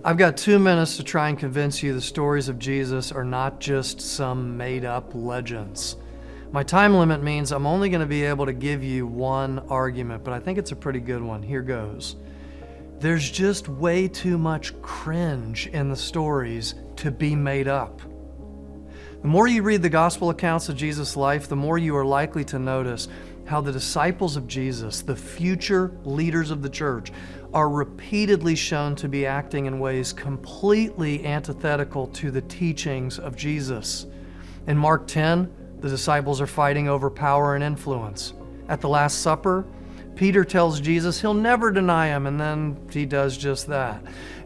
I've got 2 minutes to try and convince you the stories of Jesus are not just some made-up legends. My time limit means I'm only going to be able to give you one argument, but I think it's a pretty good one. Here goes. There's just way too much cringe in the stories to be made up. The more you read the gospel accounts of Jesus' life, the more you are likely to notice how the disciples of Jesus, the future leaders of the church, are repeatedly shown to be acting in ways completely antithetical to the teachings of Jesus. In Mark 10, the disciples are fighting over power and influence. At the Last Supper, Peter tells Jesus he'll never deny him, and then he does just that.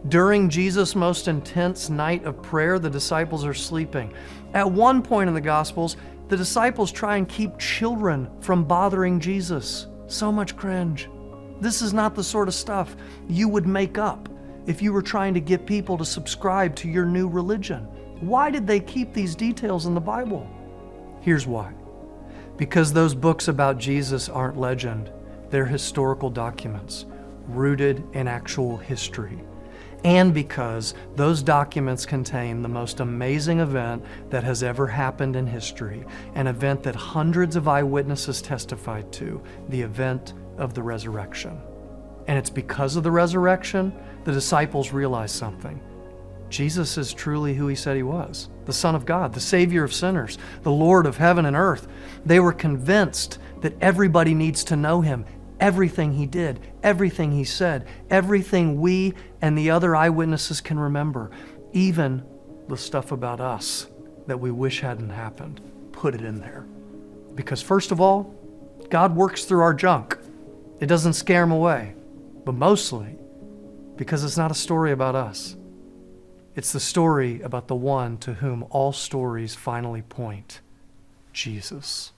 During Jesus' most intense night of prayer, the disciples are sleeping. At one point in the Gospels, the disciples try and keep children from bothering Jesus. So much cringe. This is not the sort of stuff you would make up if you were trying to get people to subscribe to your new religion. Why did they keep these details in the Bible? Here's why. Because those books about Jesus aren't legend. They're historical documents rooted in actual history. And because those documents contain the most amazing event that has ever happened in history, an event that hundreds of eyewitnesses testified to, the event of the resurrection. And it's because of the resurrection, the disciples realized something. Jesus is truly who he said he was, the Son of God, the Savior of sinners, the Lord of heaven and earth. They were convinced that everybody needs to know him. Everything he did, everything he said, everything we and the other eyewitnesses can remember, even the stuff about us that we wish hadn't happened, put it in there. Because first of all, God works through our junk. It doesn't scare him away, but mostly because it's not a story about us. It's the story about the one to whom all stories finally point, Jesus.